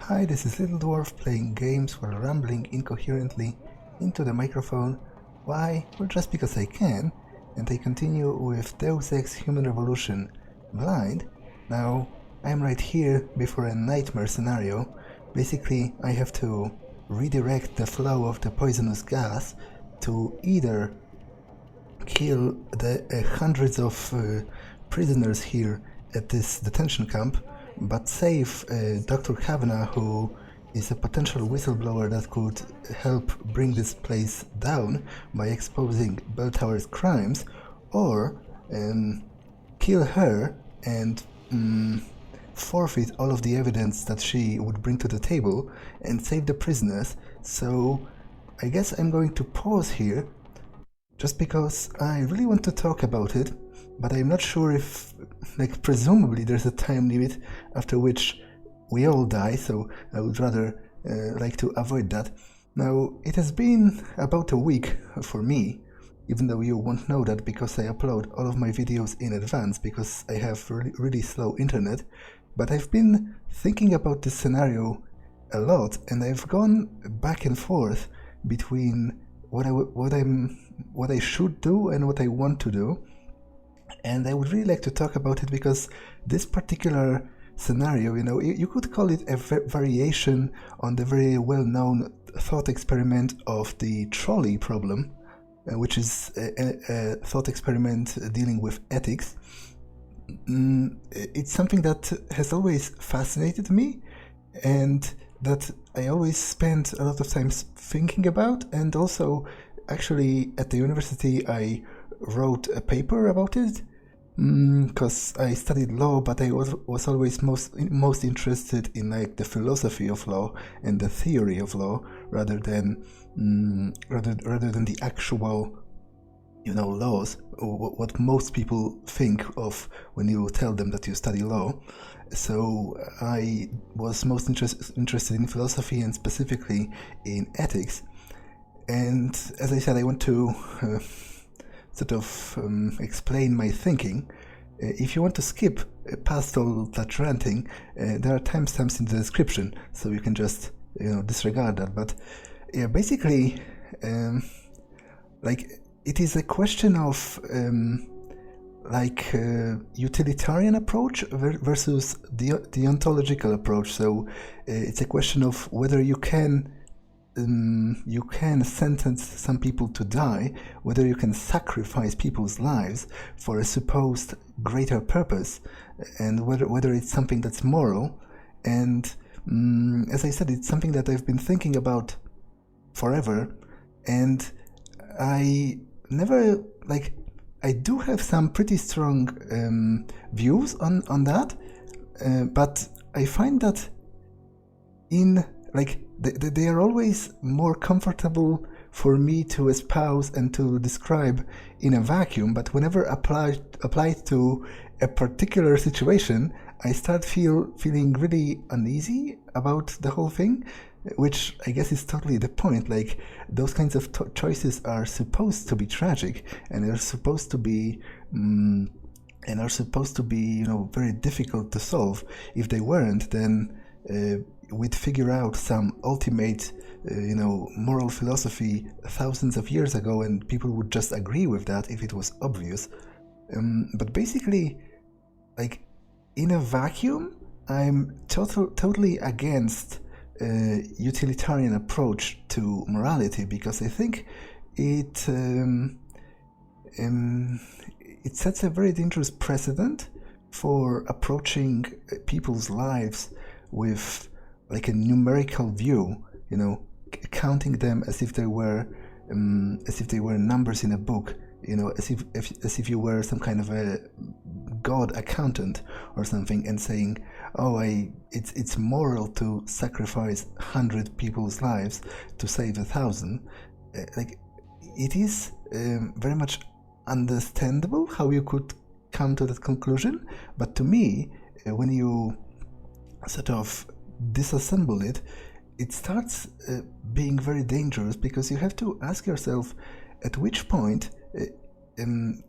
Hi, this is Little Dwarf playing games while rambling incoherently into the microphone. Why? Well, just because I can, and I continue with Deus Ex Human Revolution Blind. Now, I'm right here before a nightmare scenario. Basically, I have to redirect the flow of the poisonous gas to either kill the hundreds of prisoners here at this detention camp, but save Dr. Kavanagh, who is a potential whistleblower that could help bring this place down by exposing Bell Tower's crimes, or kill her and forfeit all of the evidence that she would bring to the table and save the prisoners. So I guess I'm going to pause here just because I really want to talk about it, but I'm not sure if, presumably there's a time limit after which we all die, so I would rather like to avoid that. Now, it has been about a week for me, even though you won't know that because I upload all of my videos in advance because I have really slow internet, but I've been thinking about this scenario a lot, and I've gone back and forth between what I should do and what I want to do. And I would really like to talk about it because this particular scenario, you could call it a variation on the very well-known thought experiment of the trolley problem, which is a thought experiment dealing with ethics. It's something that has always fascinated me and that I always spent a lot of time thinking about, and also actually at the university I wrote a paper about it because I studied law, but I was always most interested in the philosophy of law and the theory of law rather than the actual laws, or what most people think of when you tell them that you study law. So I was most interested in philosophy and specifically in ethics. And as I said, I want to explain my thinking. If you want to skip past all that ranting, there are timestamps in the description, so you can just disregard that. But yeah, basically, it is a question of utilitarian approach versus deontological approach. So it's a question of whether you can sentence some people to die, whether you can sacrifice people's lives for a supposed greater purpose, and whether it's something that's moral. And as I said, it's something that I've been thinking about forever, and I never I do have some pretty strong views on that, but I find that they are always more comfortable for me to espouse and to describe in a vacuum, but whenever applied to a particular situation, I start feeling really uneasy about the whole thing, which I guess is totally the point. Those kinds of choices are supposed to be tragic, and they're supposed to be very difficult to solve. If they weren't, then we'd figure out some ultimate moral philosophy thousands of years ago, and people would just agree with that if it was obvious. But basically, in a vacuum, I'm totally against utilitarian approach to morality, because I think it sets a very dangerous precedent for approaching people's lives with a numerical view, counting them as if they were numbers in a book, as if you were some kind of a god accountant or something, and saying, it's moral to sacrifice 100 people's lives to save 1,000. It is very much understandable how you could come to that conclusion, but to me, when you sort of disassemble it, it starts being very dangerous, because you have to ask yourself at which point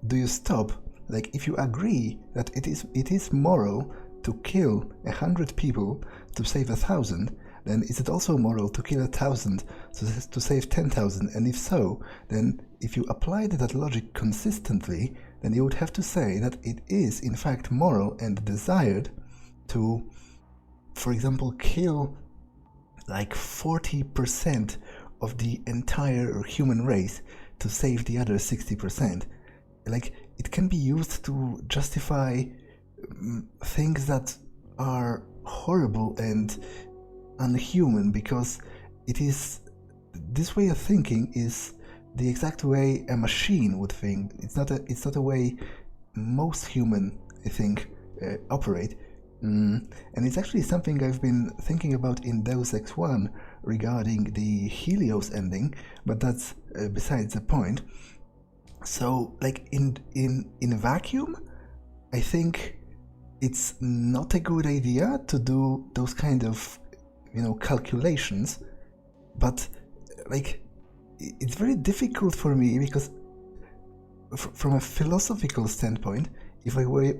do you stop. If you agree that it is moral to kill 100 people to save 1,000, then is it also moral to kill 1,000 to save 10,000? And if so, then if you applied that logic consistently, then you would have to say that it is in fact moral and desired to, for example, kill like 40% of the entire human race to save the other 60%. Like, it can be used to justify things that are horrible and unhuman, because it is, this way of thinking is the exact way a machine would think. It's not a way most human, I think, operate. And it's actually something I've been thinking about in Deus Ex 1 regarding the Helios ending, but that's besides the point. So, like, in a vacuum, I think it's not a good idea to do those kind of, calculations, but like, it's very difficult for me because from a philosophical standpoint, if I were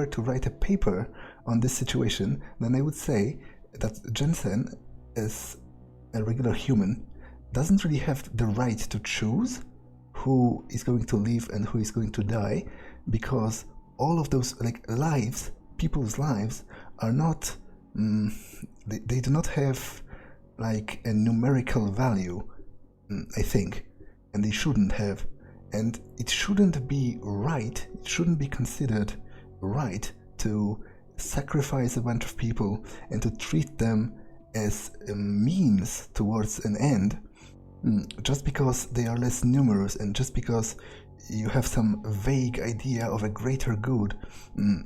to write a paper on this situation, then I would say that Jensen, as a regular human, doesn't really have the right to choose who is going to live and who is going to die, because all of those lives, people's lives, are not they do not have like a numerical value, I think, and they shouldn't have. And it shouldn't be right, it shouldn't be considered right to sacrifice a bunch of people and to treat them as a means towards an end, just because they are less numerous and just because you have some vague idea of a greater good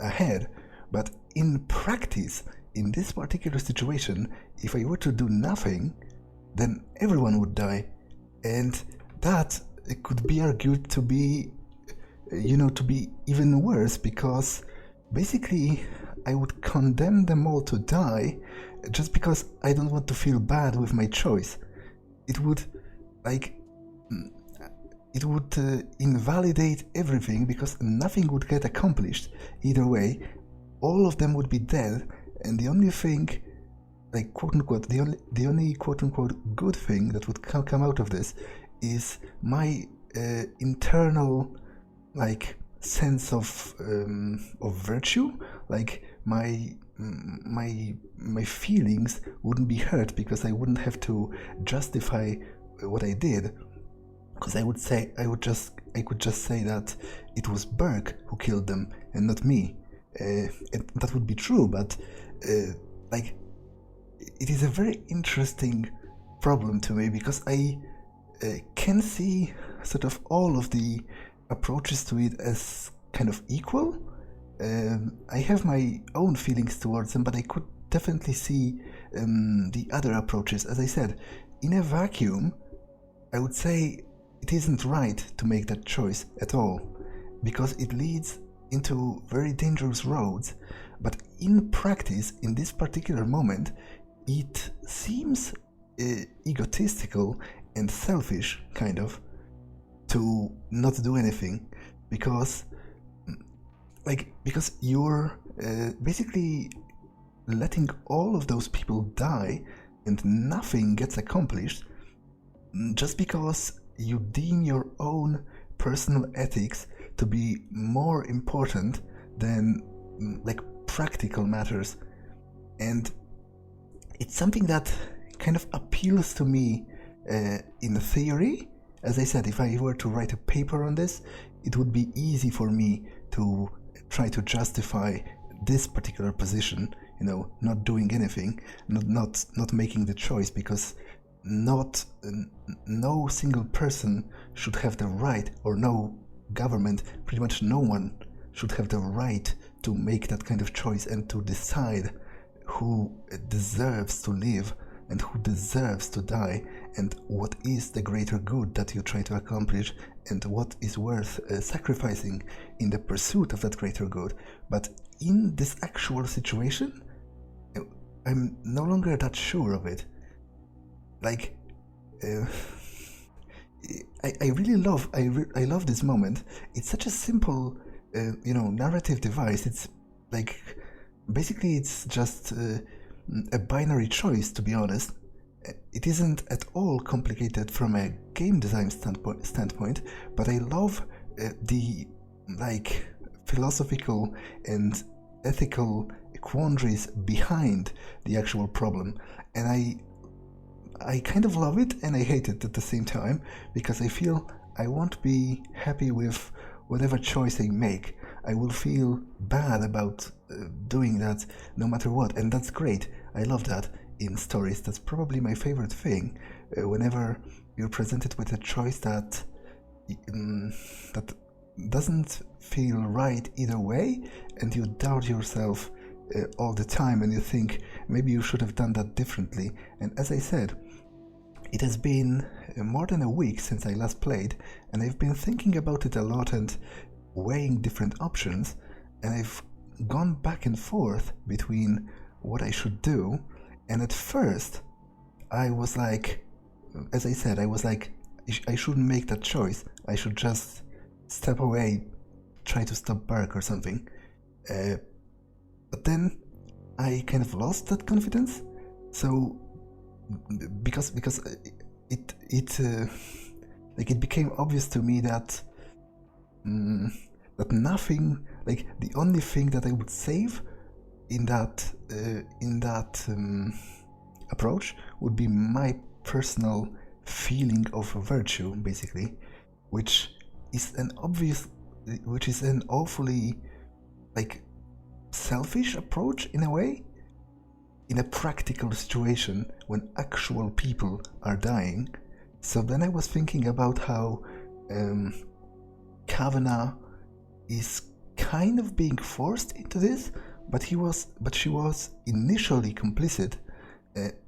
ahead. But in practice, in this particular situation, if I were to do nothing, then everyone would die. And that could be argued to be, to be even worse, because basically I would condemn them all to die just because I don't want to feel bad with my choice. It would, invalidate everything, because nothing would get accomplished. Either way, all of them would be dead, and the only thing, quote unquote, the only quote unquote good thing that would come out of this is my internal sense of virtue. My feelings wouldn't be hurt because I wouldn't have to justify what I did, because I could just say that it was Burke who killed them and not me. And that would be true, but it is a very interesting problem to me, because I can see sort of all of the approaches to it as kind of equal. I have my own feelings towards them, but I could definitely see the other approaches. As I said, in a vacuum, I would say it isn't right to make that choice at all, because it leads into very dangerous roads. But in practice, in this particular moment, it seems egotistical and selfish, kind of, to not do anything, because you're basically letting all of those people die and nothing gets accomplished just because you deem your own personal ethics to be more important than practical matters. And it's something that kind of appeals to me in theory. As I said, if I were to write a paper on this, it would be easy for me to try to justify this particular position, not doing anything, not making the choice, because no single person should have the right, or no government, pretty much no one should have the right to make that kind of choice and to decide who deserves to live and who deserves to die, and what is the greater good that you try to accomplish, and what is worth sacrificing in the pursuit of that greater good. But in this actual situation, I'm no longer that sure of it. I really love I love this moment. It's such a simple narrative device. It's basically it's just a binary choice, to be honest. It isn't at all complicated from a game design standpoint, but I love the philosophical and ethical quandaries behind the actual problem, and I kind of love it and I hate it at the same time, because I feel I won't be happy with whatever choice I make. I will feel bad about doing that no matter what, and that's great. I love that in stories. That's probably my favorite thing, whenever you're presented with a choice that doesn't feel right either way, and you doubt yourself all the time, and you think maybe you should have done that differently. And as I said, it has been more than a week since I last played, and I've been thinking about it a lot and weighing different options, and I've gone back and forth between what I should do. And at first I was like, as I said, I was like, I shouldn't make that choice. I should just step away, try to stop Burke or something. But then I kind of lost that confidence. So because it became obvious to me that that nothing, like the only thing that I would save in that approach would be my personal feeling of virtue, basically, which is an awfully selfish approach in a way, in a practical situation when actual people are dying. So then I was thinking about how Kavanagh is kind of being forced into this, but she was initially complicit,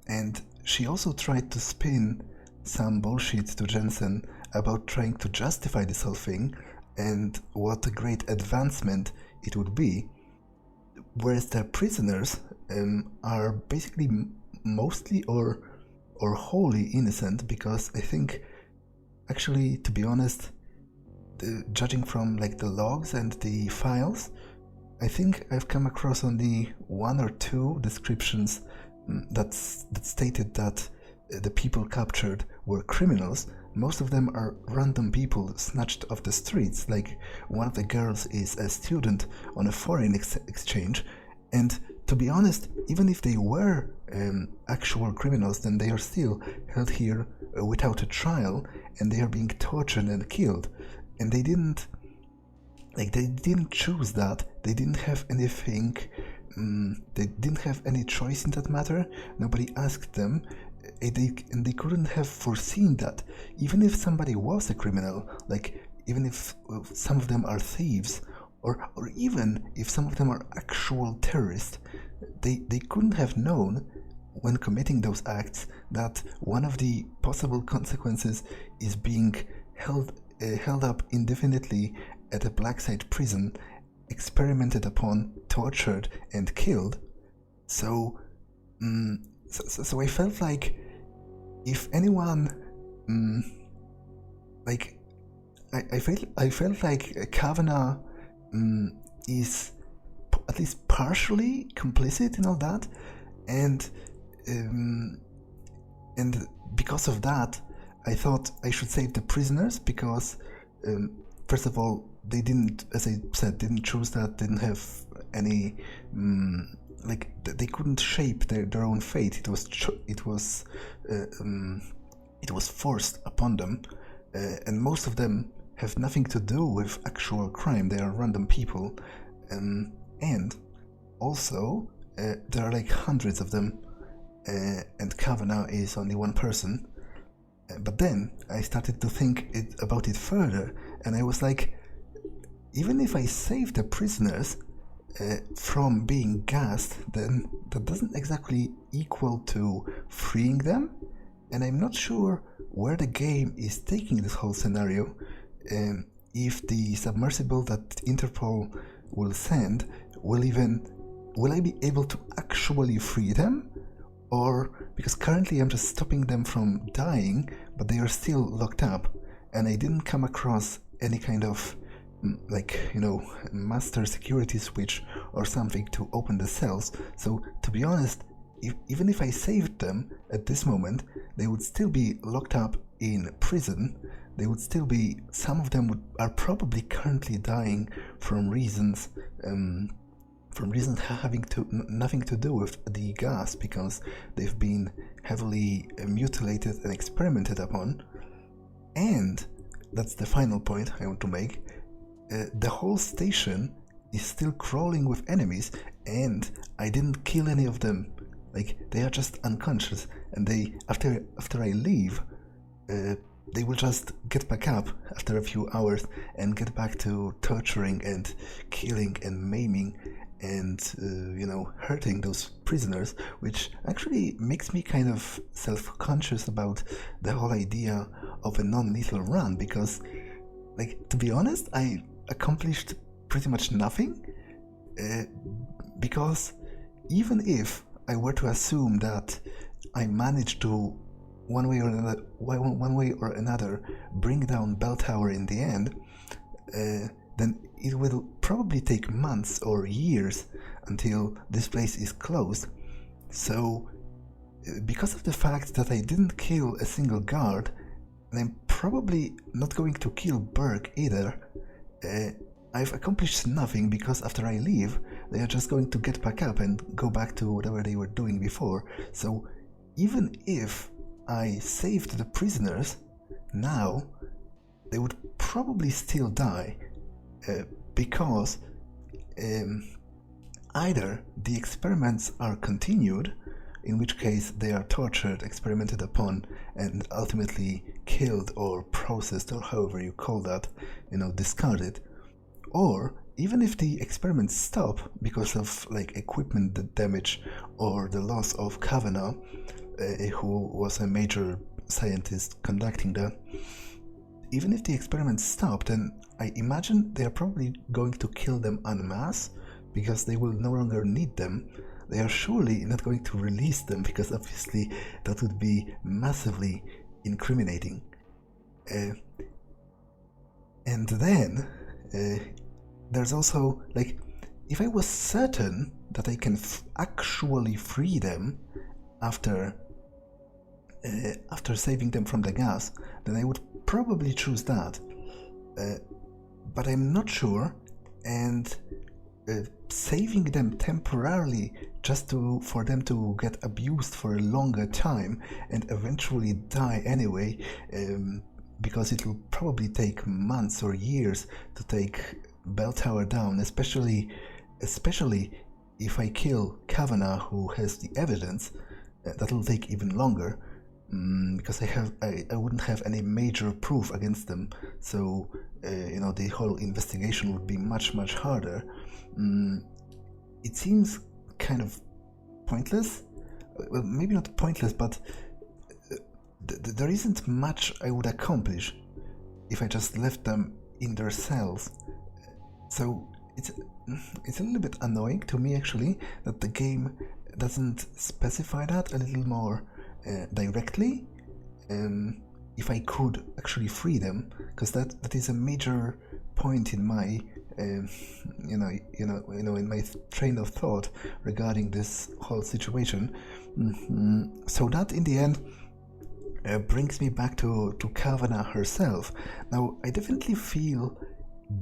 and she also tried to spin some bullshit to Jensen about trying to justify this whole thing and what a great advancement it would be, whereas the prisoners are basically mostly or wholly innocent, because I think, actually, to be honest, judging from the logs and the files, I think I've come across only one or two descriptions that stated that the people captured were criminals. Most of them are random people snatched off the streets, like one of the girls is a student on a foreign exchange, and to be honest, even if they were actual criminals, then they are still held here without a trial, and they are being tortured and killed. And they didn't choose that. They didn't have anything. They didn't have any choice in that matter. Nobody asked them, and they couldn't have foreseen that. Even if somebody was a criminal, even if some of them are thieves, or even if some of them are actual terrorists, they couldn't have known when committing those acts that one of the possible consequences is being held up indefinitely at a black site prison, experimented upon, tortured, and killed. So I felt like if anyone, I felt like Kavanagh is at least partially complicit in all that, and because of that, I thought I should save the prisoners, because first of all, they didn't, as I said, didn't choose that, didn't have any they couldn't shape their own fate. It was forced upon them, and most of them have nothing to do with actual crime. They are random people, and also there are hundreds of them, and Kavanagh is only one person. But then I started to think about it further, and I was like, even if I save the prisoners from being gassed, then that doesn't exactly equal to freeing them, and I'm not sure where the game is taking this whole scenario. If the submersible that Interpol will send will I be able to actually free them? Or, because currently I'm just stopping them from dying, but they are still locked up, and I didn't come across any kind of like, master security switch or something to open the cells. So to be honest, even if I saved them at this moment, they would still be locked up in prison. They would still be, some of them are probably currently dying from reasons having nothing to do with the gas, because they've been heavily mutilated and experimented upon. And that's the final point I want to make. The whole station is still crawling with enemies, and I didn't kill any of them. Like, they are just unconscious, and they, after I leave, they will just get back up after a few hours and get back to torturing and killing and maiming and hurting those prisoners, which actually makes me kind of self-conscious about the whole idea of a non-lethal run, because, like, to be honest, I accomplished pretty much nothing, because even if I were to assume that I managed to one way or another bring down Bell Tower in the end, then it will probably take months or years until this place is closed. So because of the fact that I didn't kill a single guard, and I'm probably not going to kill Burke either, I've accomplished nothing, because after I leave, they are just going to get back up and go back to whatever they were doing before. So even if I saved the prisoners, now they would probably still die, because either the experiments are continued, in which case they are tortured, experimented upon, and ultimately killed or processed, or however you call that, discarded, or even if the experiments stop because of, like, equipment damage or the loss of Kavanaugh, who was a major scientist conducting that, even if the experiments stop, then I imagine they are probably going to kill them en masse, because they will no longer need them. They are surely not going to release them, because obviously that would be massively incriminating. And then there's also, like, if I was certain that I can actually free them after saving them from the gas, then I would probably choose that. But I'm not sure, and saving them temporarily just for them to get abused for a longer time and eventually die anyway, because it will probably take months or years to take Bell Tower down, especially if I kill Kavanaugh, who has the evidence. That'll take even longer, because I wouldn't have any major proof against them, so the whole investigation would be much harder. It seems kind of pointless. Well, maybe not pointless, but there isn't much I would accomplish if I just left them in their cells. So it's a little bit annoying to me, actually, that the game doesn't specify that a little more directly. If I could actually free them, because that is a major point in my in my train of thought regarding this whole situation. So that in the end brings me back to Kavanaugh herself. Now, I definitely feel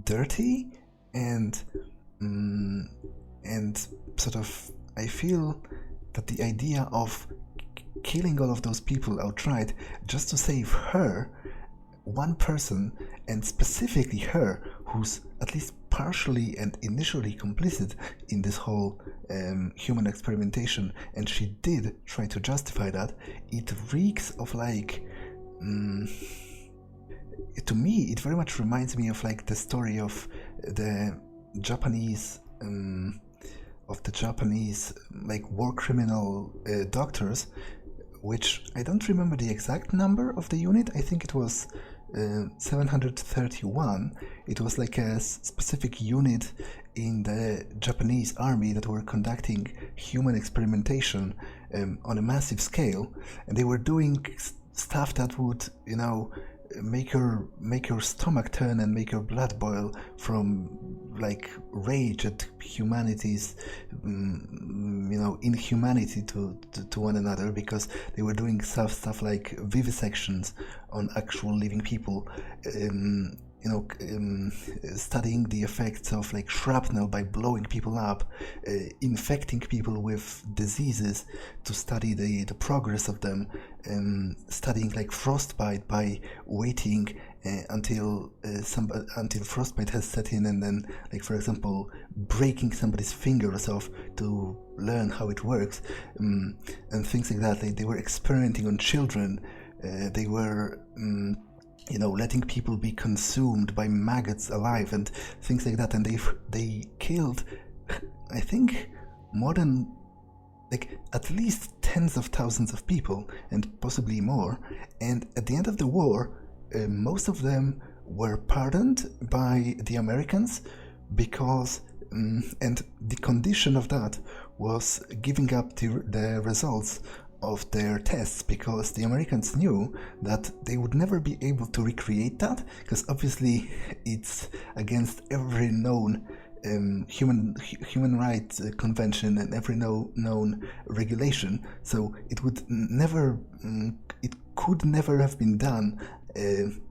dirty and sort of, I feel that the idea of killing all of those people outright just to save her, one person, and specifically her, who's at least partially and initially complicit in this whole human experimentation, and she did try to justify that, it reeks of, like, to me it very much reminds me of, like, the story of the Japanese like, war criminal doctors, which I don't remember the exact number of the unit. I think it was 731. It was like a specific unit in the Japanese army that were conducting human experimentation on a massive scale, and they were doing stuff that would, make your stomach turn and make your blood boil from like rage at humanity's inhumanity to one another, because they were doing stuff like vivisections on actual living people, studying the effects of like shrapnel by blowing people up, infecting people with diseases to study the progress of them, studying like frostbite by waiting until frostbite has set in, and then, like, for example, breaking somebody's fingers off to learn how it works, and things like that. They were experimenting on children. They were letting people be consumed by maggots alive and things like that. And they killed, I think, more than like at least tens of thousands of people, and possibly more. And at the end of the war, most of them were pardoned by the Americans, because and the condition of that was giving up the results of their tests, because the Americans knew that they would never be able to recreate that, because obviously it's against every known human rights convention and every known regulation. So it could never have been done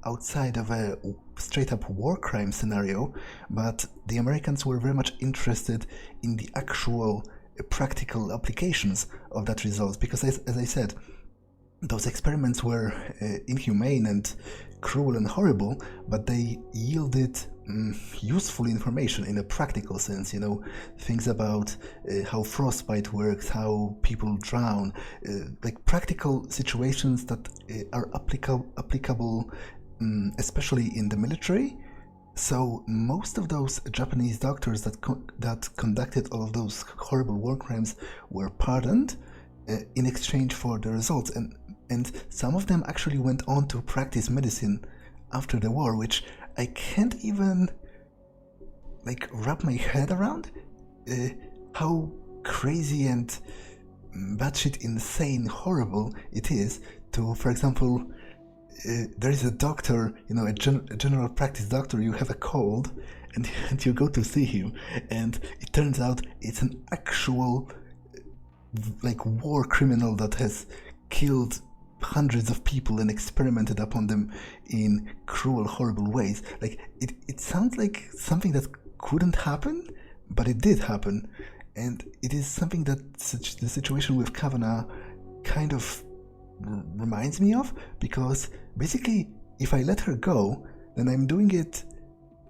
outside of a straight up war crime scenario. But the Americans were very much interested in the actual practical applications of that result, because as I said, those experiments were inhumane and cruel and horrible, but they yielded useful information in a practical sense, things about how frostbite works, how people drown, like practical situations that are applicable especially in the military. So most of those Japanese doctors that conducted all of those horrible war crimes were pardoned in exchange for the results, and some of them actually went on to practice medicine after the war, which I can't even like wrap my head around how crazy and batshit insane horrible it is to, for example, there is a doctor, a general practice doctor. You have a cold, and you go to see him, and it turns out it's an actual like war criminal that has killed hundreds of people and experimented upon them in cruel, horrible ways. Like it sounds like something that couldn't happen, but it did happen, and it is something that the situation with Kavanaugh kind of reminds me of, because basically if I let her go, then I'm doing it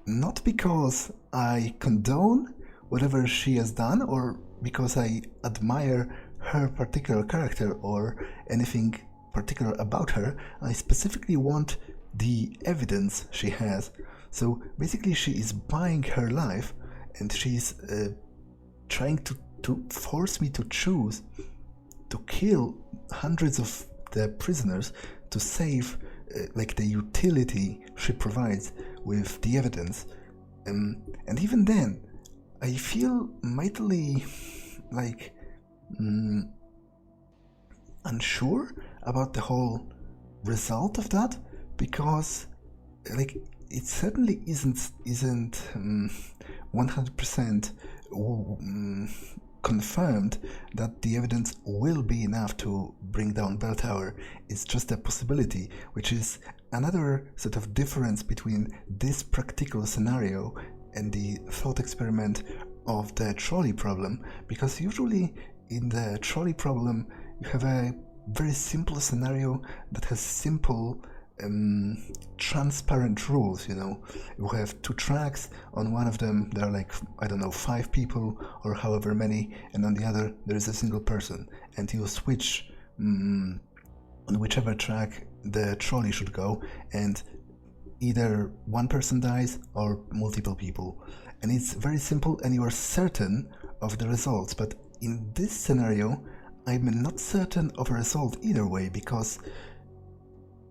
not because I condone whatever she has done or because I admire her particular character or anything particular about her. I specifically want the evidence she has. So basically she is buying her life, and she's trying to force me to choose to kill hundreds of the prisoners to save like the utility she provides with the evidence. And even then I feel mightily like unsure about the whole result of that, because like it certainly isn't 100% confirmed that the evidence will be enough to bring down Bell Tower. It's just a possibility, which is another sort of difference between this practical scenario and the thought experiment of the trolley problem, because usually in the trolley problem you have a very simple scenario that has simple transparent rules. You have two tracks. On one of them there are like, I don't know, 5 people or however many, and on the other there is a single person, and you switch on whichever track the trolley should go, and either one person dies or multiple people, and it's very simple and you are certain of the results. But in this scenario I'm not certain of a result either way, because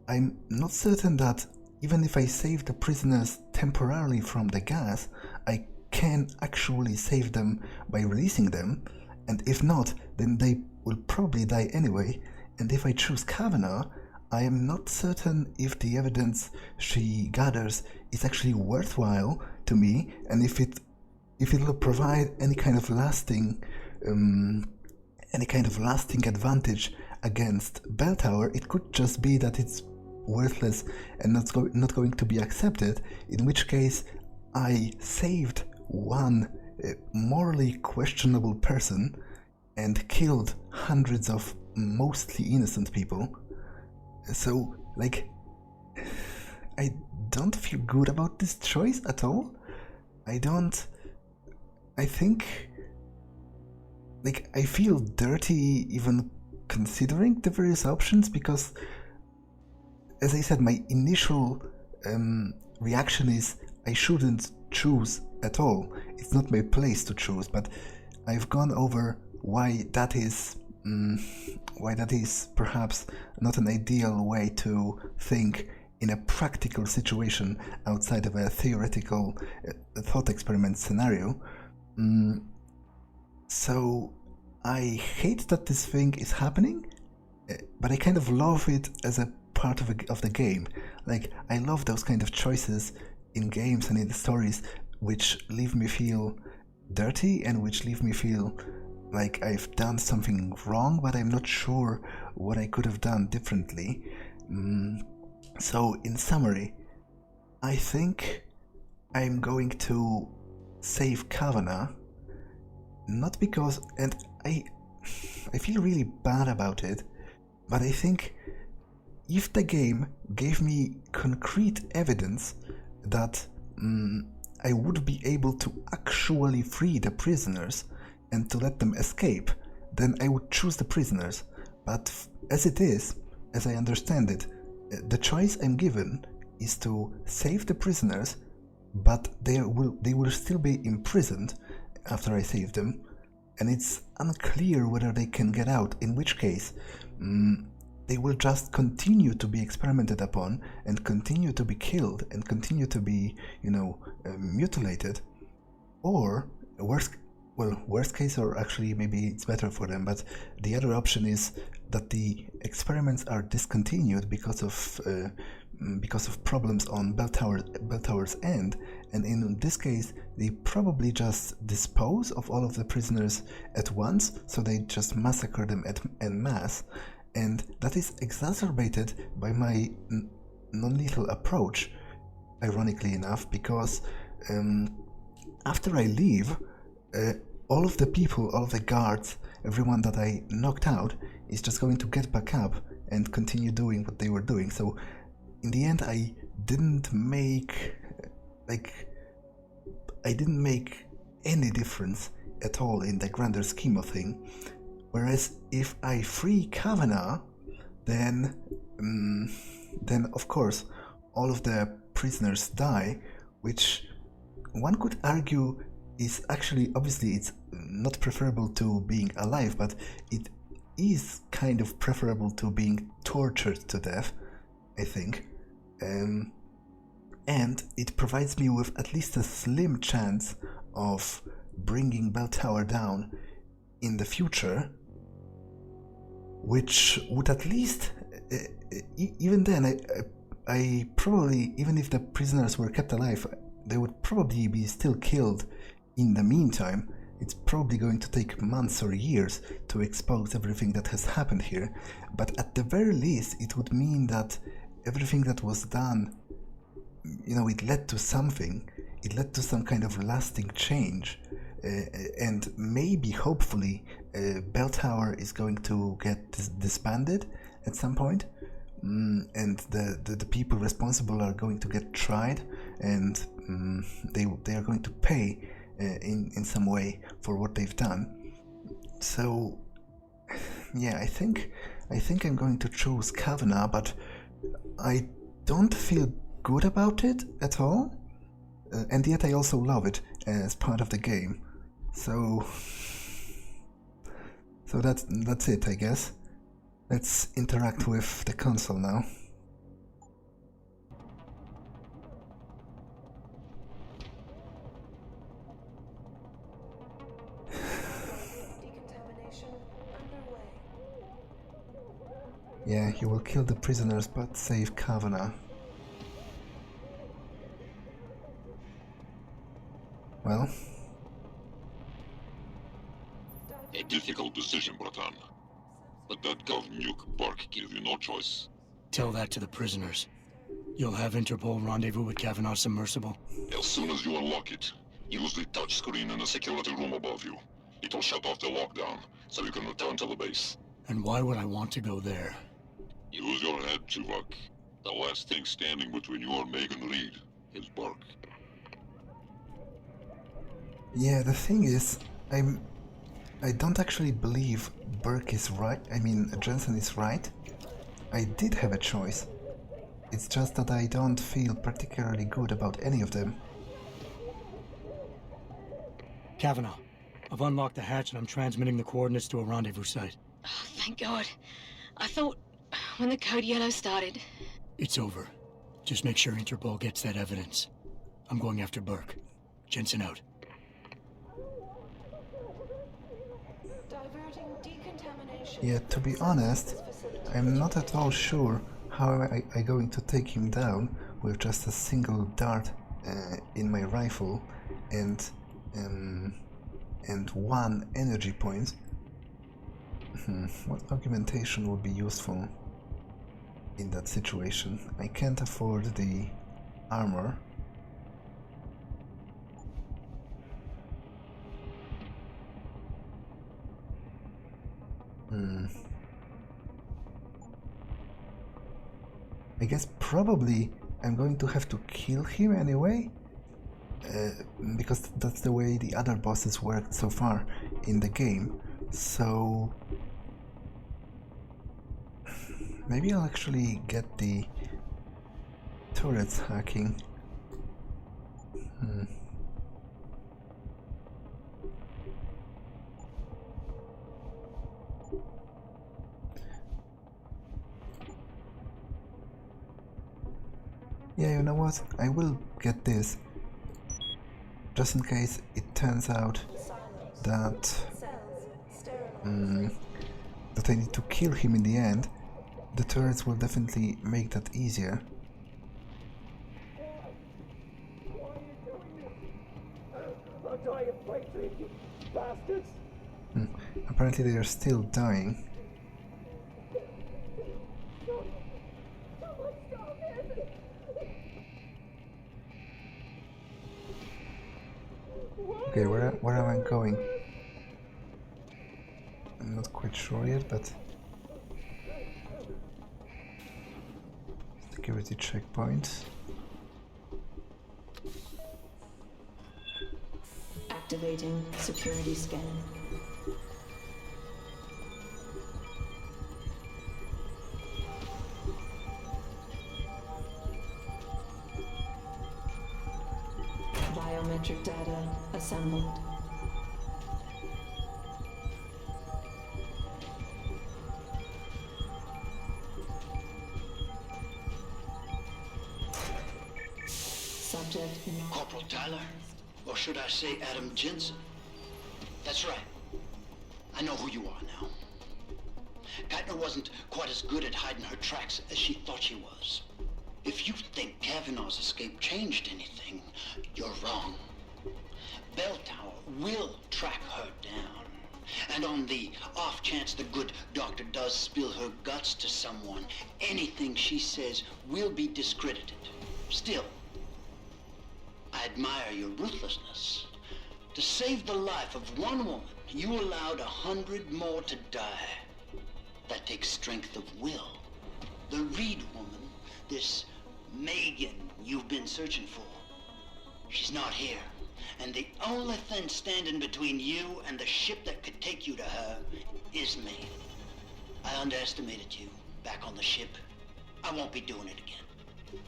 I'm not certain that even if I save the prisoners temporarily from the gas, I can actually save them by releasing them, and if not, then they will probably die anyway. And if I choose Kavanaugh, I am not certain if the evidence she gathers is actually worthwhile to me, and if it will provide any kind of lasting advantage against Bell Tower. It could just be that it's worthless and not going to be accepted, in which case I saved one morally questionable person and killed hundreds of mostly innocent people. So, like, I don't feel good about this choice at all. I think, like, I feel dirty even considering the various options, because, as I said, my initial reaction is I shouldn't choose at all. It's not my place to choose, but I've gone over why that is perhaps not an ideal way to think in a practical situation outside of a theoretical thought experiment scenario. So I hate that this thing is happening, but I kind of love it as a part of the game. Like, I love those kind of choices in games and in the stories which leave me feel dirty and which leave me feel like I've done something wrong, but I'm not sure what I could have done differently. So, in summary, I think I'm going to save Kavanaugh, not because, and I feel really bad about it, but I think if the game gave me concrete evidence that I would be able to actually free the prisoners and to let them escape, then I would choose the prisoners. But as it is, as I understand it, the choice I'm given is to save the prisoners, but they will still be imprisoned after I save them, and it's unclear whether they can get out, in which case they will just continue to be experimented upon and continue to be killed and continue to be, mutilated. Or worst case, or actually maybe it's better for them, but the other option is that the experiments are discontinued because of problems on Bell Tower's end, and in this case they probably just dispose of all of the prisoners at once, so they just massacre them en masse, and that is exacerbated by my non-lethal approach, ironically enough, because after I leave, all of the people, all of the guards, everyone that I knocked out is just going to get back up and continue doing what they were doing. So in the end, I didn't make any difference at all in the grander scheme of things. Whereas if I free Kavanaugh, then of course all of the prisoners die, which one could argue is actually, obviously it's not preferable to being alive, but it is kind of preferable to being tortured to death, I think. And it provides me with at least a slim chance of bringing Bell Tower down in the future, which would at least, even then, I probably, even if the prisoners were kept alive, they would probably be still killed in the meantime. It's probably going to take months or years to expose everything that has happened here, but at the very least it would mean that everything that was done, it led to something. It led to some kind of lasting change, and maybe, hopefully, Bell Tower is going to get disbanded at some point, and the people responsible are going to get tried, and they are going to pay in some way for what they've done. So yeah, I think I'm going to choose Kavanaugh, but I don't feel good about it at all, and yet I also love it as part of the game. So that's it, I guess. Let's interact with the console now. Yeah, he will kill the prisoners but save Kavanagh. Well... A difficult decision, Bratan. But that gov nuke Burke gave you no choice. Tell that to the prisoners. You'll have Interpol rendezvous with Kavanagh's submersible. As soon as you unlock it, use the touchscreen in the security room above you. It'll shut off the lockdown, so you can return to the base. And why would I want to go there? Use your head, Chuvak. The last thing standing between you and Megan Reed is Burke. Yeah, the thing is, I don't actually believe Burke is right. I mean, Jensen is right. I did have a choice. It's just that I don't feel particularly good about any of them. Kavanagh, I've unlocked the hatch and I'm transmitting the coordinates to a rendezvous site. Oh, thank God. I thought when the code yellow started... It's over. Just make sure Interpol gets that evidence. I'm going after Burke. Jensen out. Yeah, to be honest, I'm not at all sure how I'm going to take him down with just a single dart in my rifle and 1 energy point. What augmentation would be useful in that situation? I can't afford the armor. I guess probably I'm going to have to kill him anyway, because that's the way the other bosses worked so far in the game. So maybe I'll actually get the turrets hacking. Yeah, you know what? I will get this, just in case it turns out that that I need to kill him in the end. The turrets will definitely make that easier. Apparently they are still dying. Okay, where am I going? I'm not quite sure yet, but... Security checkpoint. Activating security scan. Biometric data assembled. Subject not... Corporal Tyler? Or should I say Adam Jensen? That's right. I know who you are now. Geithner wasn't quite as good at hiding her tracks as she thought she was. If you think Kavanaugh's escape changed anything, you're wrong. Bell Tower will track her down. And on the off chance the good doctor does spill her guts to someone, anything she says will be discredited. Still, I admire your ruthlessness. To save the life of one woman, you allowed 100 more to die. That takes strength of will. The Reed woman, this Megan you've been searching for, she's not here. And the only thing standing between you and the ship that could take you to her is me. I underestimated you back on the ship. I won't be doing it again.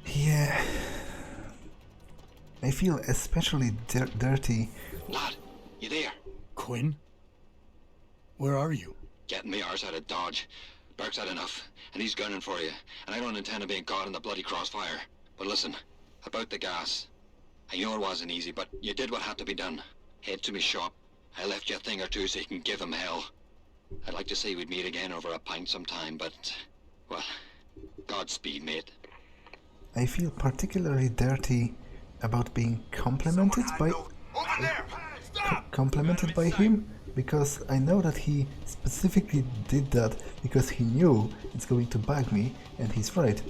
Yeah. I feel especially dirty. Lad, you there? Quinn? Where are you? Getting me arse out of Dodge. Burke's had enough, and he's gunning for you. And I don't intend on being caught in the bloody crossfire. But listen, about the gas. I know it wasn't easy, but you did what had to be done. Head to me shop. I left you a thing or two so you can give him hell. I'd like to say we'd meet again over a pint sometime, but, well, Godspeed, mate. I feel particularly dirty about being complimented by him, because I know that he specifically did that because he knew it's going to bug me, and he's right.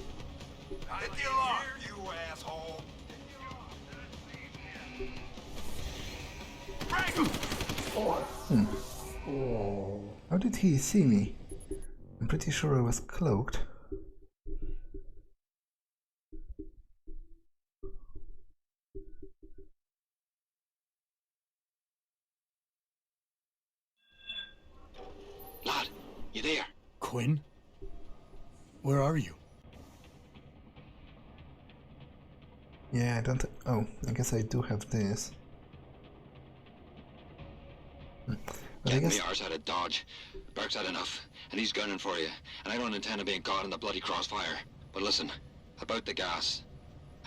How did he see me? I'm pretty sure I was cloaked. Lad, you there? Quinn? Where are you? Yeah, I don't... Oh, I guess I do have this. But I Get guess... me ours out of Dodge. Burke's had enough, and he's gunning for you. And I don't intend on being caught in the bloody crossfire. But listen, about the gas.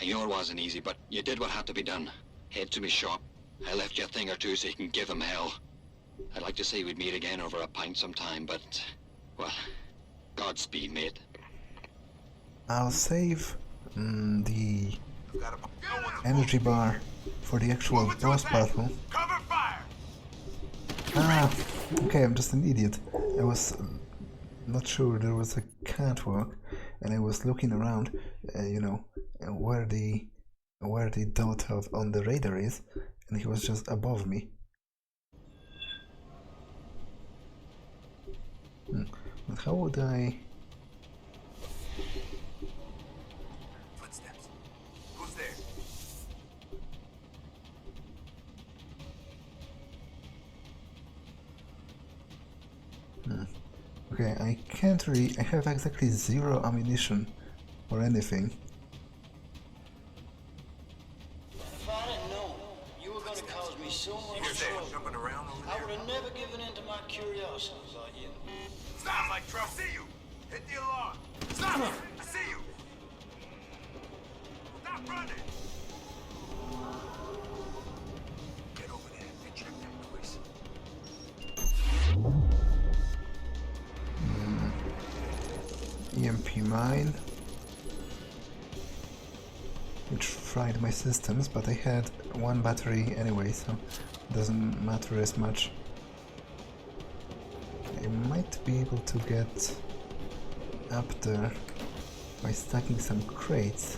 I know it wasn't easy, but you did what had to be done. Head to me shop. I left you a thing or two so you can give him hell. I'd like to say we'd meet again over a pint sometime, but, well, Godspeed, mate. I'll save the energy bar for the actual boss battle. Ah, okay, I'm just an idiot. I was not sure there was a catwalk, and I was looking around, you know, where the dot on the radar is, and he was just above me. But how would I... Footsteps. Who's there? Okay, I can't really... I have exactly 0 ammunition or anything. If I didn't know you were going to cause me so much trouble, Jumping around over I there. would have never given in to my curiosity about you. Stop, like trouble. I see you. Hit the alarm. Stop! I see you. Stop running. Get over there and check that noise. EMP mine, which fried my systems, but I had 1 battery anyway, so it doesn't matter as much. I might be able to get up there by stacking some crates.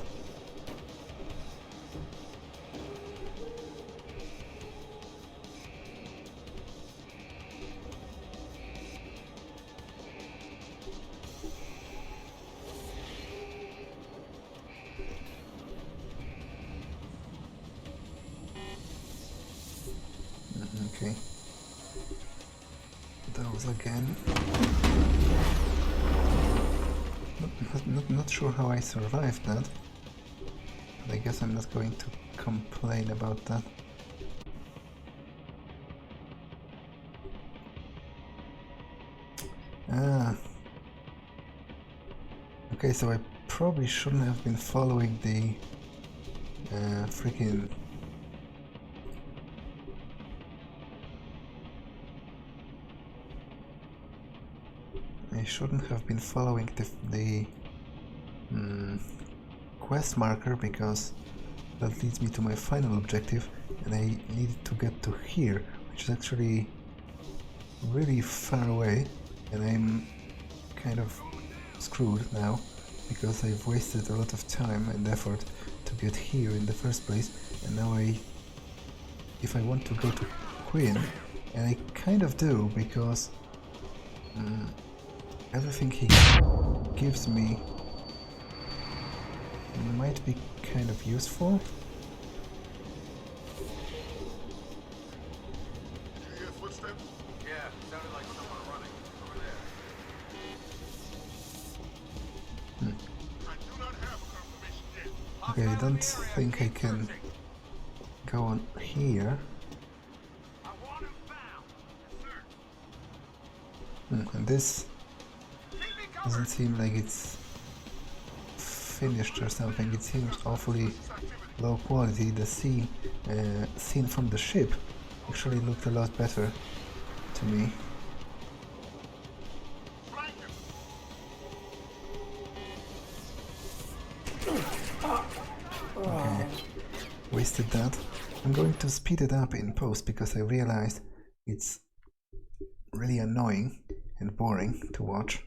Okay. Those again. Not sure how I survived that, but I guess I'm not going to complain about that. Ah. Okay, so I probably shouldn't have been following the freaking... I shouldn't have been following the quest marker, because that leads me to my final objective, and I need to get to here, which is actually really far away, and I'm kind of screwed now because I've wasted a lot of time and effort to get here in the first place, and now if I want to go to Quinn, and I kind of do, because everything he gives me might be kind of useful. Did you hear footsteps? Yeah, sounded like someone running over there. I do not have a confirmation yet. Okay, I don't think I can go on here. I want him found. Yes, sir. And this doesn't seem like it's finished or something. It seems awfully low quality. The scene from the ship actually looked a lot better to me. tested that. I'm going to speed it up in post because I realized it's really annoying and boring to watch.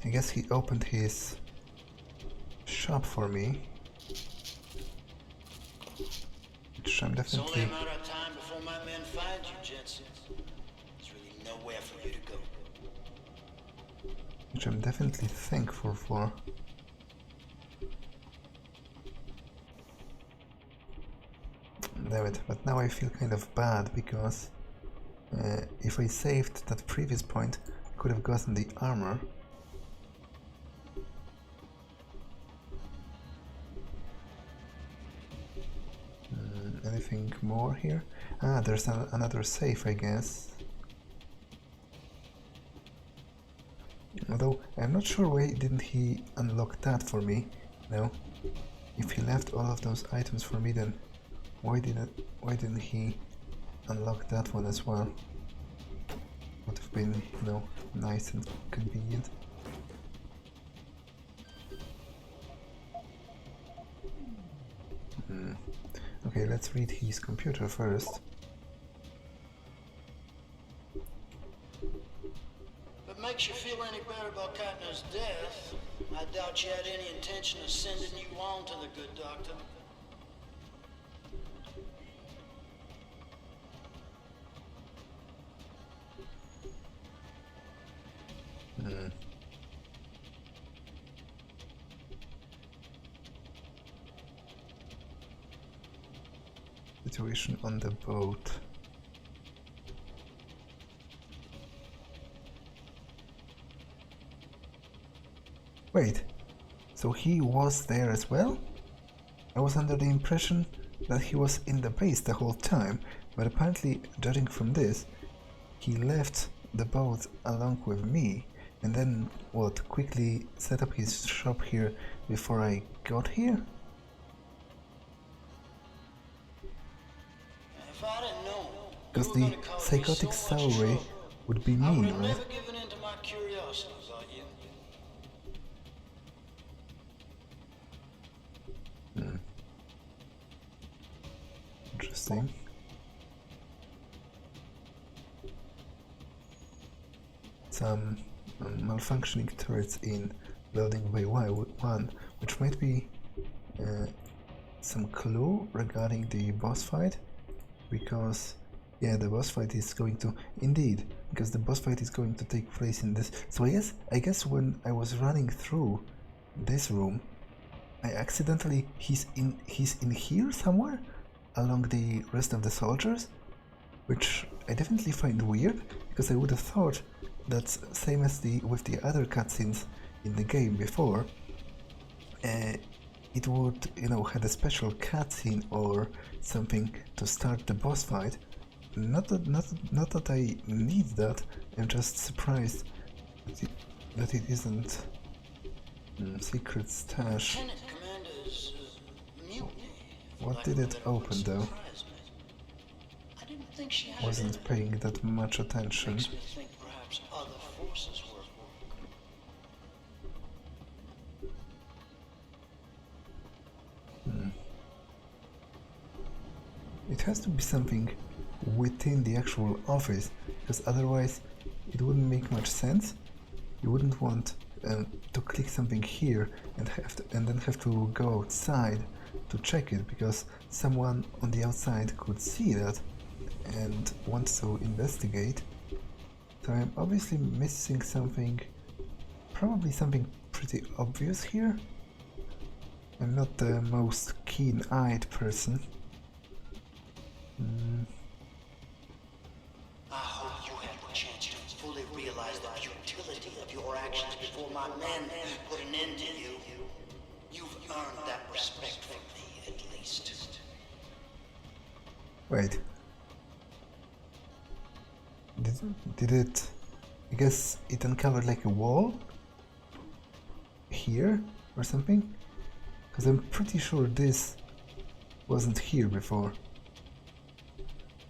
I guess he opened his shop for me, which I'm It's only definitely a matter of time before my men find you, Jensen. There's really nowhere for you to go. thankful for. Damn it, but now I feel kind of bad because if I saved that previous point, I could have gotten the armor. Anything more here? Ah, there's another safe, I guess. Although I'm not sure why didn't he unlock that for me. No, if he left all of those items for me, then why didn't he unlock that one as well? Would have been, you know, nice and convenient. Okay, let's read his computer first. If it makes you feel any better about Katner's death, I doubt you had any intention of sending you on to the good doctor. Situation on the boat. Wait, so he was there as well? I was under the impression that he was in the base the whole time, but apparently, judging from this, he left the boat along with me and then, what, quickly set up his shop here before I got here? If I didn't know, Because the psychotic Sauri would be I would me, have right? never given in to my curiosity about you. Interesting. Some malfunctioning turrets in loading bay 1, which might be some clue regarding the boss fight, because yeah, the boss fight is going to because the boss fight is going to take place in this. So I guess when I was running through this room, I accidentally he's in here somewhere along the rest of the soldiers, which I definitely find weird because I would have thought that's same as with the other cutscenes in the game before. It would, you know, had a special cutscene or something to start the boss fight. Not that I need that. I'm just surprised that it isn't secret stash. Lieutenant Commander's mutiny. What did it open though? I didn't think she had Wasn't paying that much attention. Makes me think perhaps other forces were at work. It has to be something within the actual office, because otherwise it wouldn't make much sense. You wouldn't want to click something here and then have to go outside to check it, because someone on the outside could see that and want to investigate. So I'm obviously missing something, probably something pretty obvious here. I'm not the most keen-eyed person. I hope you have the chance to fully realize the futility of your actions before my men put an end to you. You've earned that respect from me, at least. Wait. Did it... I guess it uncovered like a wall? Here? Or something? Because I'm pretty sure this wasn't here before.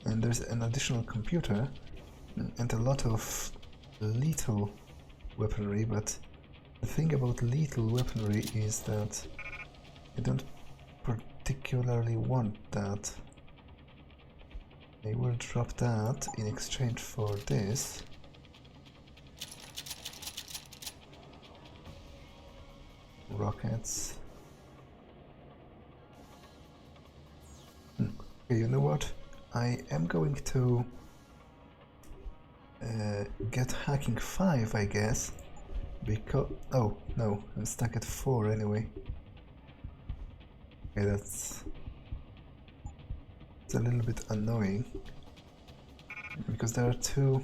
And there's an additional computer and a lot of lethal weaponry, but the thing about lethal weaponry is that I don't particularly want that. I will drop that in exchange for this. Rockets. Okay, you know what? I am going to get hacking 5, I guess, because... oh, no, I'm stuck at 4 anyway. Okay, that's a little bit annoying, because there are 2...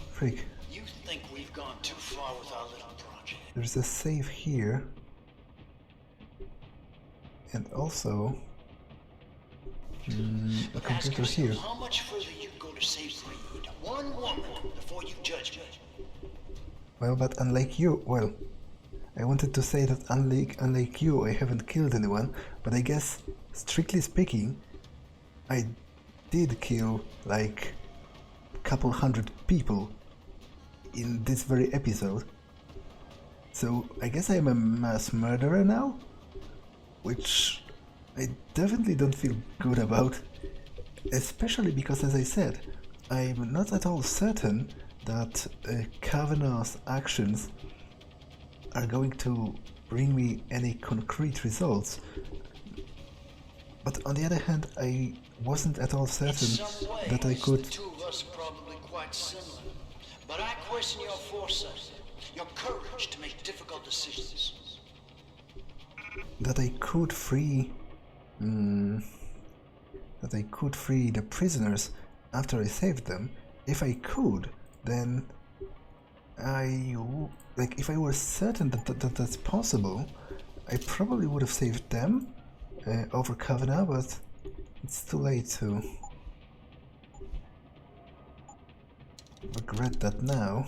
freak. You think we've gone too far with our little project? There's a save here, and also a computer here. How much further you go to save Reed? One woman before you judge me. Well, but unlike you, well, I wanted to say that unlike you, I haven't killed anyone, but I guess, strictly speaking, I did kill like a couple hundred people in this very episode. So I guess I'm a mass murderer now, which I definitely don't feel good about, especially because, as I said, I'm not at all certain that Kavanaugh's actions are going to bring me any concrete results. But on the other hand, I wasn't at all certain that I could... The two of us are probably quite similar, but I question your foresight, your courage to make difficult decisions. That I could free... that I could free the prisoners after I saved them. If I could, then like, if I were certain that that's possible, I probably would have saved them over Kavanaugh, but it's too late to regret that now.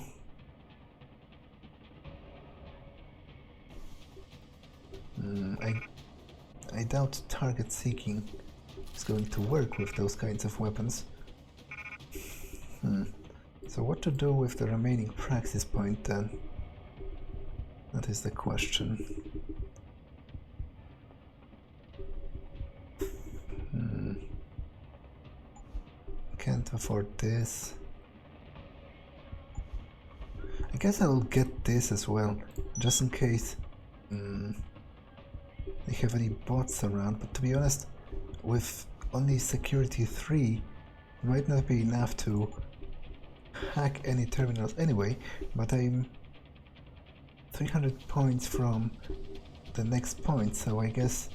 I doubt target seeking is going to work with those kinds of weapons. So what to do with the remaining praxis point then? That is the question. Can't afford this. I guess I'll get this as well, just in case they have any bots around, but to be honest, with only security 3, it might not be enough to hack any terminals anyway, but I'm 300 points from the next point, so I guess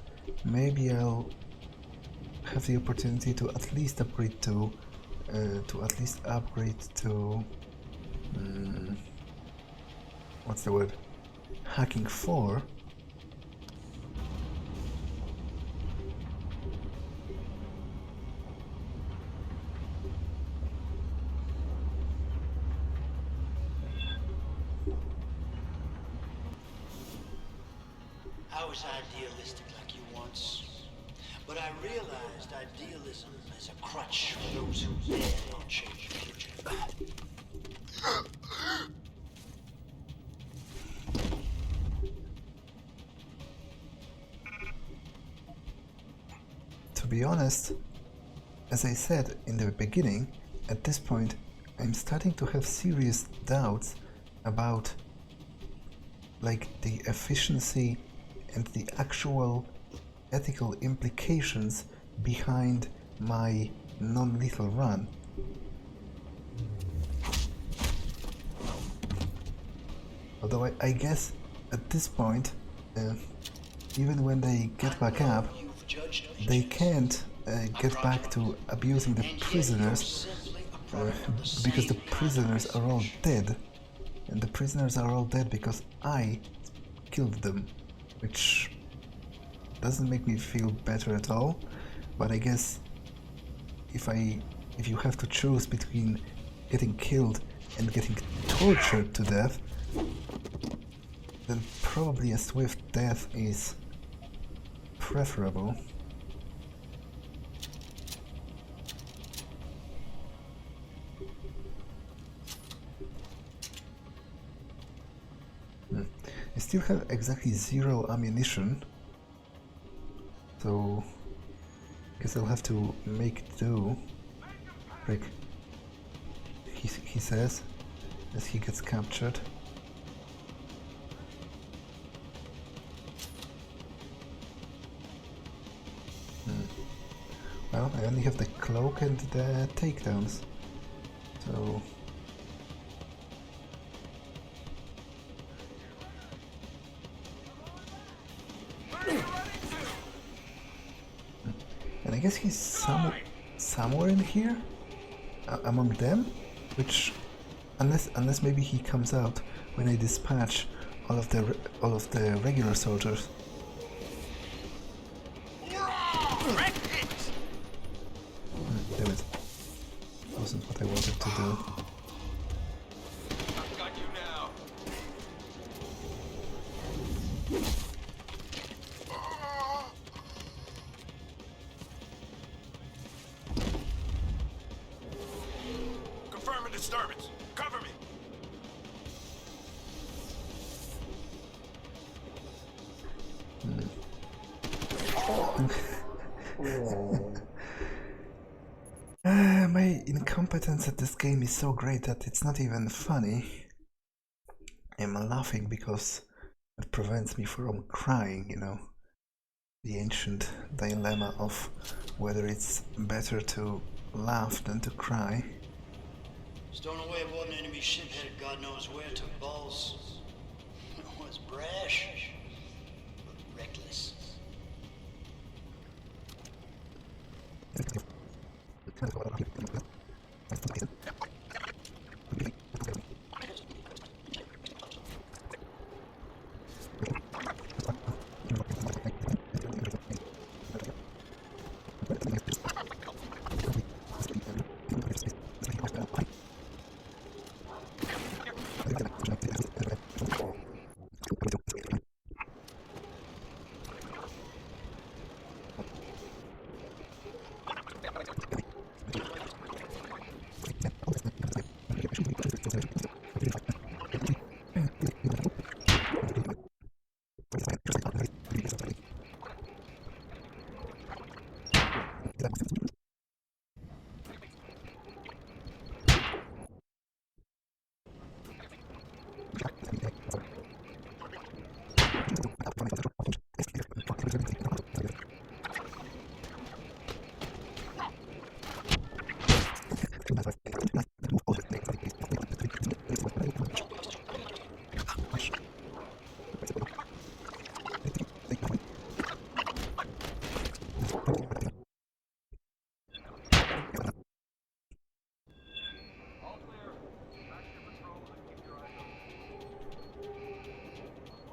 maybe I'll have the opportunity to at least upgrade to what's the word? Hacking 4. I was idealistic like you once, but I realized idealism is a crutch for those who dare not change the future. To be honest, as I said in the beginning, at this point I'm starting to have serious doubts about like the efficiency and the actual ethical implications behind my non-lethal run. Although I guess at this point, even when they get back up, they can't get back to abusing the prisoners, because the prisoners are all dead, and the prisoners are all dead because I killed them, which doesn't make me feel better at all. But I guess if you have to choose between getting killed and getting tortured to death, then probably a swift death is preferable. I still have exactly 0 ammunition, so I guess I'll have to make do. Rick, he says as he gets captured. Well, I only have the cloak and the takedowns, so... And I guess he's somewhere in here, among them, which, unless maybe he comes out when I dispatch all of the regular soldiers. Damn it! Wasn't what I wanted to do. Got you now. Confirm a disturbance. Cover me. My incompetence at this game is so great that it's not even funny. I'm laughing because it prevents me from crying, you know. The ancient dilemma of whether it's better to laugh than to cry. Stowing away one enemy ship headed God knows where to balls. It was brash, but reckless.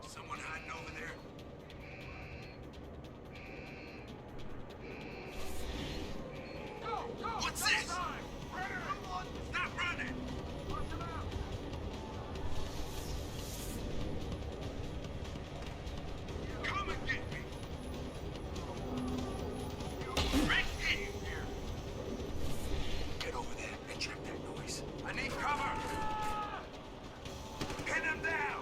Someone hiding over there? What's this? Stop running! Come and get me! Right here! Get over there and check that noise. I need cover! Pin him down!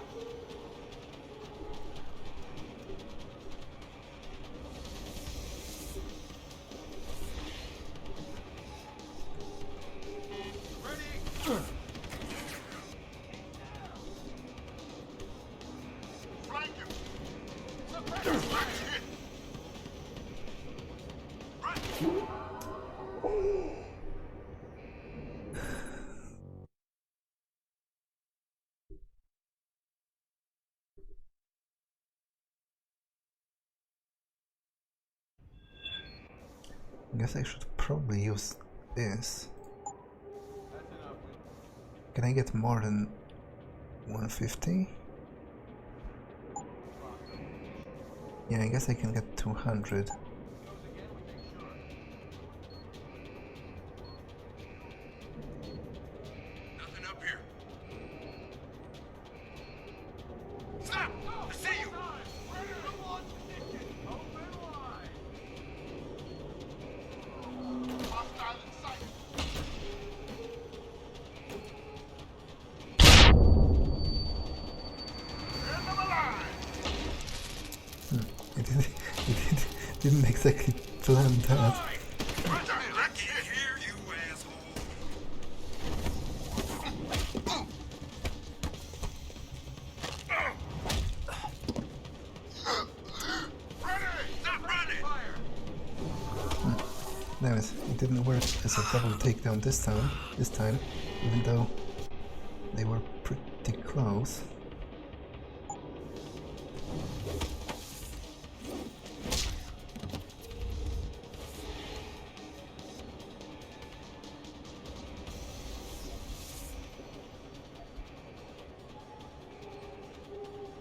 Flank him! I guess I should probably use this. Can I get more than 150? Yeah, I guess I can get 200. Nothing up here. Stop! I see you! Hostile in sight. Didn't exactly plan that. I can't hear you, asshole. Stop running! Damn it, it didn't work as a double takedown this time, even though they were pretty close.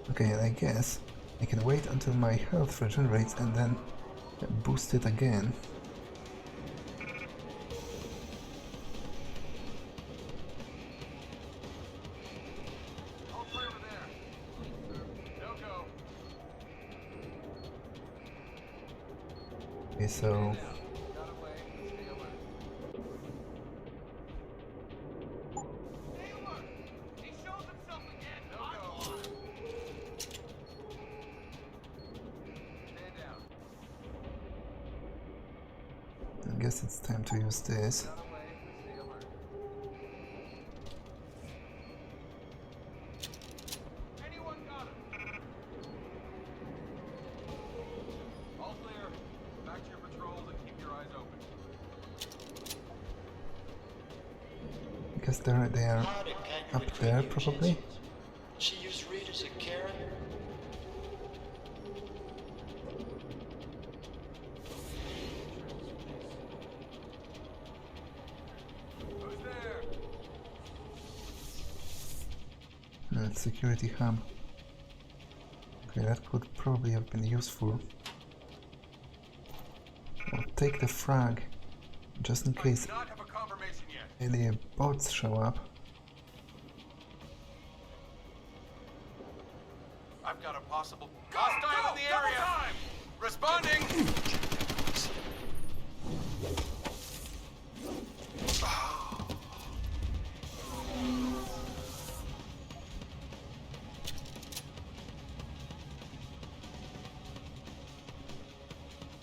Okay, I guess I can wait until my health regenerates and then boost it again. Okay, so I guess it's time to use this. Because they are up there probably. She used Reed as a carrot. Security hub. Okay, that could probably have been useful. I'll take the frag just in case any bots show up. I've got a possible hostile in the area. Time. Responding.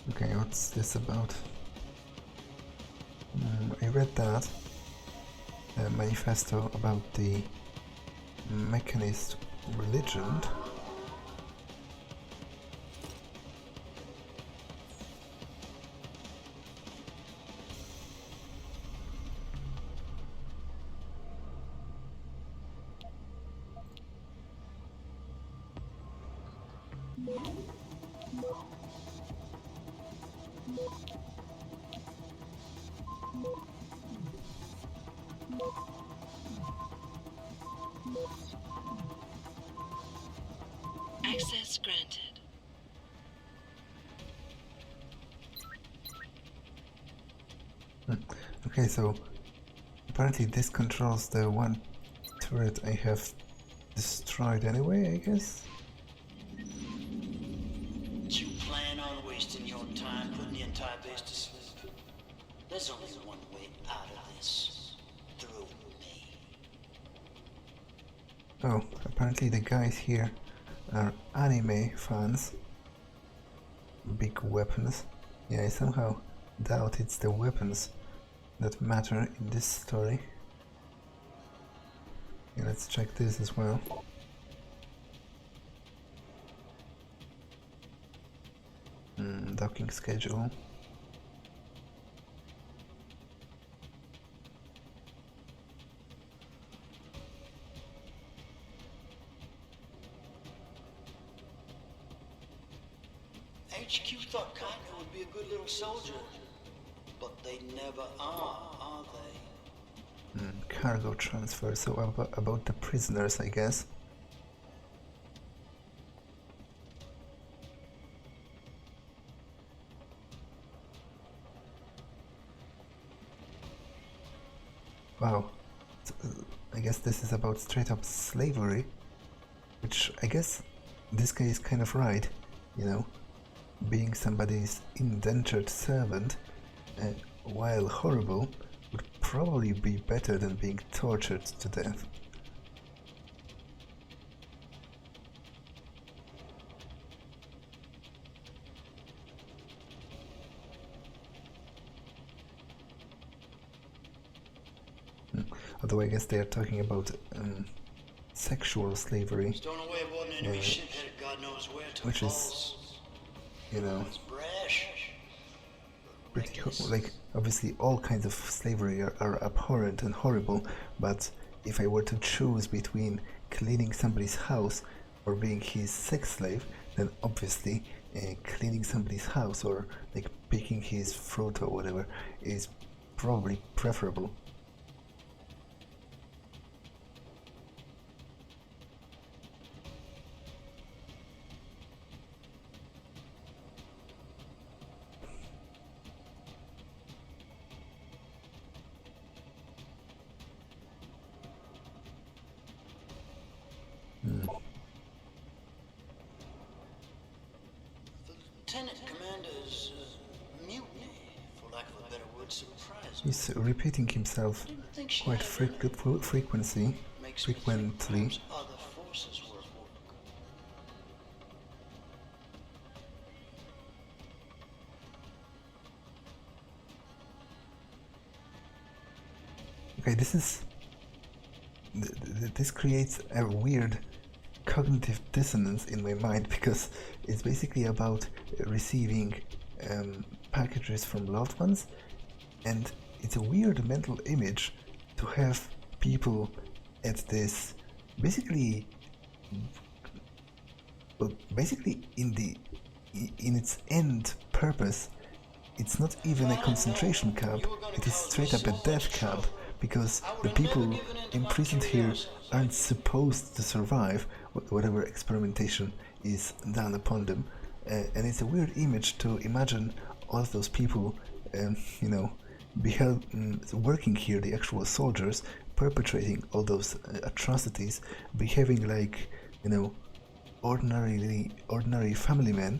Okay, what's this about? I read that manifesto about the mechanist religion. Access granted. Okay, so apparently this controls the one turret I have destroyed anyway, I guess? You plan on wasting your time putting the entire base to sleep? There's only one way out of this. Through me. Oh, apparently the guys here are anime fans. Big weapons. Yeah, I somehow doubt it's the weapons that matter in this story. Yeah, let's check this as well. Docking schedule. HQ thought Kaino would be a good little soldier. they never are they? Cargo transfer, so about the prisoners, I guess. Wow, I guess this is about straight up slavery, which I guess this guy is kind of right, you know, being somebody's indentured servant, while horrible, would probably be better than being tortured to death. Although I guess they are talking about sexual slavery, which is, you know, pretty like, obviously all kinds of slavery are abhorrent and horrible, but if I were to choose between cleaning somebody's house or being his sex slave, then obviously cleaning somebody's house or like picking his fruit or whatever is probably preferable. Lieutenant Commander's mutiny, for lack of a better word, surprised me. He's repeating himself quite frequently. Other forces were at work. Okay, this creates a weird cognitive dissonance in my mind, because it's basically about receiving packages from loved ones, and it's a weird mental image to have people at this basically in its end purpose. It's not even a concentration camp, it is straight up a death camp, because the people imprisoned here aren't supposed to survive whatever experimentation is done upon them. And it's a weird image to imagine all of those people, you know, working here, the actual soldiers, perpetrating all those atrocities, behaving like, you know, ordinary family men.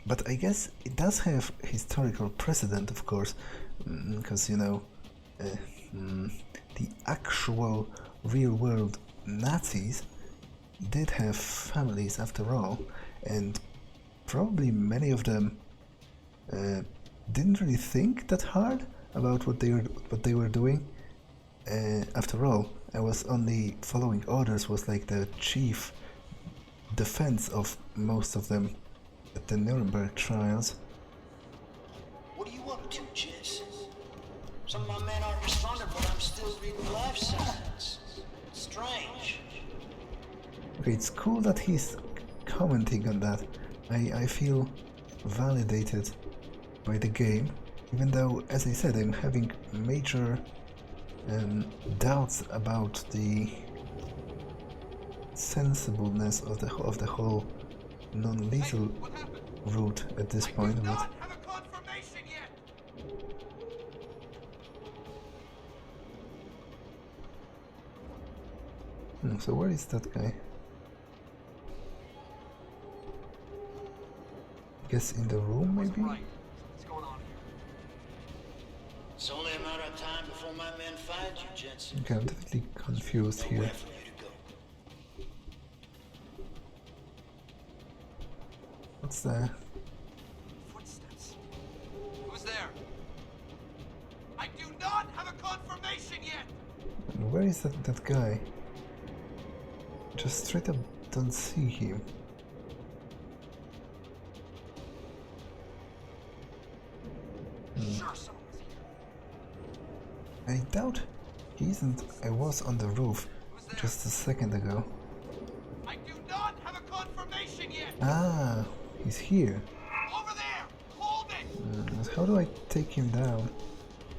But I guess it does have historical precedent, of course, because, you know, the actual real-world Nazis did have families after all, and probably many of them didn't really think that hard about what they were doing. After all, I was only following orders, was like the chief defense of most of them at the Nuremberg trials. What are you up to, Jess? Some of my men aren't responding, but I'm still reading life signs. Strange. Okay, it's cool that he's commenting on that. I feel validated by the game, even though, as I said, I'm having major doubts about the sensibleness of the whole non-lethal route at this point. But Have a confirmation yet. so where is that guy? I guess in the room, maybe? What's going on here? It's only a matter of time before my men find you, Jensen. Okay, I'm definitely confused here. Nowhere for you to go. What's the... Footsteps. Who's there? I do not have a confirmation yet. Where is that guy? Just straight up don't see him. Sure, someone's here. I doubt he isn't. I was on the roof just a second ago. I do not have a confirmation yet. Ah, he's here. Over there. Hold it. how do I take him down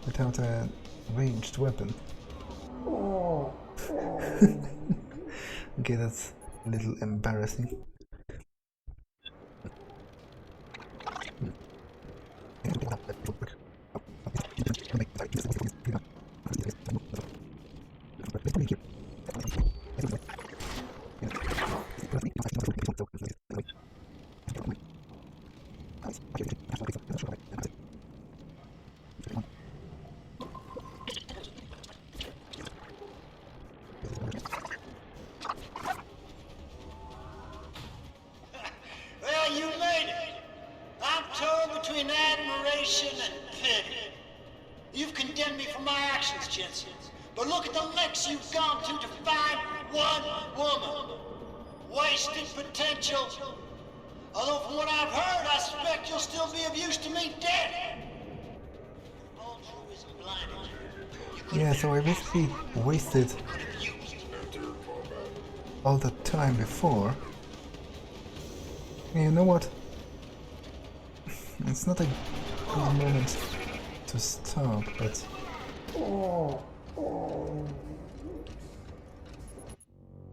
without a ranged weapon? Okay, that's a little embarrassing. Well, you made it. I'm torn between admiration and pity. You've condemned me for my actions, Jensen. But look at the lengths you've gone to find one woman. Wasted potential. Although from what I've heard, I suspect you'll still be of use to me dead. Altruism blinded you. Yeah, so I basically wasted all the time before. You know what? It's not a good moment to stop, but...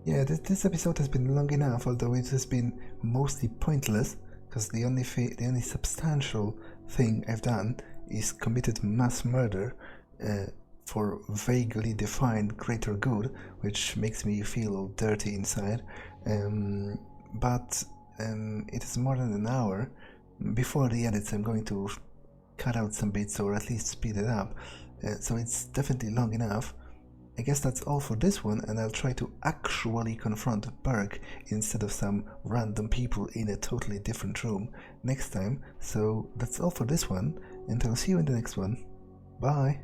Yeah, this episode has been long enough, although it has been mostly pointless, because the only substantial thing I've done is committed mass murder for vaguely defined greater good, which makes me feel all dirty inside. But it is more than an hour. Before the edits, I'm going to cut out some bits or at least speed it up, so it's definitely long enough. I guess that's all for this one, and I'll try to actually confront Burke instead of some random people in a totally different room next time. So that's all for this one, and I'll see you in the next one. Bye!